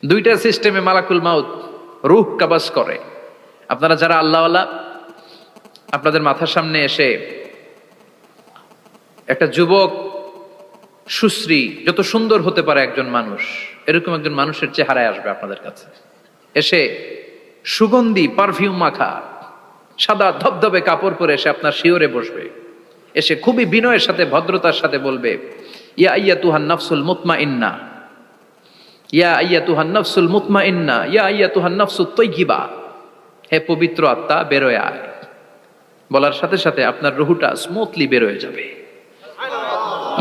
দুইটা সিস্টেমে মালাকুল মাউত রূহ কাবাজ করে। আপনারা যারা আল্লাহওয়ালা, আপনাদের মাথার সামনে এসে একটা যুবক সুশ্রী, যত সুন্দর হতে পারে একজন মানুষ, এরকম একজন মানুষের চেহারায় আসবে আপনাদের কাছে, এসে সুগন্ধি পারফিউম মাখা সাদা ধবধবে কাপড় পরে এসে আপনার শিওরে বসবে, এসে খুবই বিনয়ের সাথে ভদ্রতার সাথে বলবে, ইয়া আইয়াতুহান নাফসুল মুতমাইন্না, ইয়া আইয়াতুহান নাফসুল মুতমাইন্না, ইয়া আইয়াতুহান নাফসুত তাইয়্যিবা, হে পবিত্র আত্মা বেরোয় আয়। বলার সাথে সাথে আপনার রুহুটা স্মুথলি বেরোয় যাবে।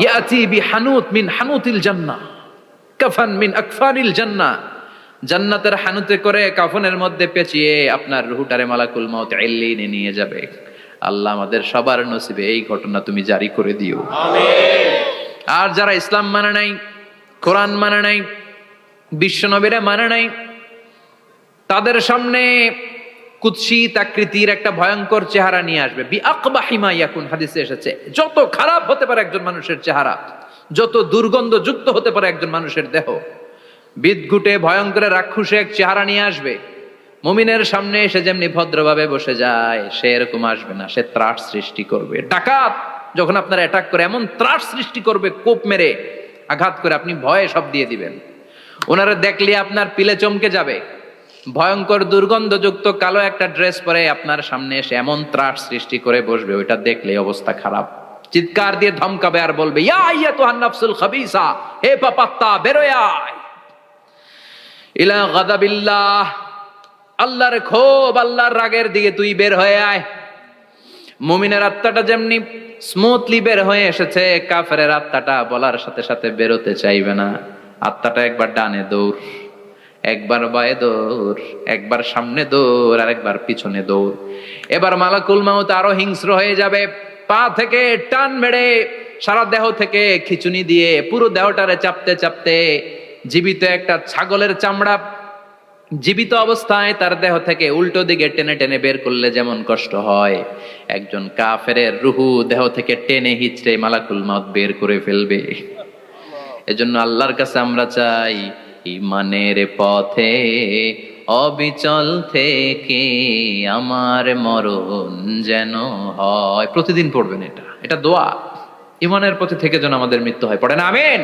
ইয়াতি বিহানুত মিন হানুতিল জান্নাহ, কাফান মিন আকফানিল জান্নাহ, জান্নাতের হানুতে করে কাফনের মধ্যে পেঁচিয়ে আপনার রুহুটারে মালাকুল মাউত ইল্লিনে নিয়ে যাবে। আল্লাহ আমাদের সবার নসিবে এই ঘটনা তুমি জারি করে দিও, আমিন। আর যারা ইসলাম মানে নাই, কোরআন মানে নাই, বিশ্বনবীরা মানে নাই, তাদের সামনে কুৎসিত আকৃতির একটা ভয়ঙ্কর চেহারা নিয়ে আসবে। বিআকবাহি মা ইয়াকুন, হাদিসে এসেছে, যত খারাপ হতে পারে একজন মানুষের চেহারা, যত দুর্গন্ধযুক্ত হতে পারে একজন মানুষের দেহ, বিদঘুটে ভয়ঙ্কর রাক্ষসে এক চেহারা নিয়ে আসবে। মুমিনের সামনে এসে যেমনি ভদ্রভাবে বসে যায়, সে এরকম আসবে না, সে ত্রাস সৃষ্টি করবে। ডাকাত যখন আপনার অ্যাটাক করে এমন ত্রাস সৃষ্টি করবে, কোপ মেরে আঘাত করে আপনি ভয়ে সব দিয়ে দিবেন। ওনারা দেখলে আপনার পিলে চমকে যাবে। ভয়ঙ্কর দুর্গন্ধযুক্ত কালো একটা ড্রেস পরে আপনার সামনে এসে এমন ত্রাস সৃষ্টি করে বসবে, ওইটা দেখলে অবস্থা খারাপ। চিৎকার দিয়ে ধমকাবে আর বলবে, ইয়া আইয়াতুহান নাফসুল খাবিসা, হে পাপাত্তা বেরোয় আয় ইলা গাদাবিল্লাহ, আল্লাহর ক্ষোভ, আল্লাহর রাগের দিকে তুই বের হয়ে আয়। মুমিনের আত্মাটা যেমনি স্মুথলি বের হয়ে এসেছে, কাফেরের আত্মাটা বলার সাথে সাথে বেরোতে চাইবে না। আত্মাটা একবার ডানে দৌড়, একবার বায়ে দৌড়, একবার সামনে দৌড়, আর একবার পিছনে দৌড়। এবার মালাকুল মাউত আরো হিংস্র হয়ে যাবে, পা থেকে টান মেরে সারা দেহ থেকে খিচুনি দিয়ে পুরো দেহটারে চাপতে চাপতে জীবিত একটা ছাগলের চামড়া জীবিত অবস্থায় তার দেহ থেকে উল্টো দিকে টেনে টেনে বের করলে যেমন কষ্ট হয়, একজন কাফেরের রুহু দেহ থেকে টেনে হিচড়ে মালাকুল মাউত বের করে ফেলবে। এজন্য আল্লাহর কাছে আমরা চাই, ঈমানের পথে অবিচল থেকে আমার মরণ যেন হয়। প্রতিদিন পড়বেন এটা, এটা দোয়া। ঈমানের পথে থেকে যেন আমাদের মৃত্যু হয়। পড়েন আমিন।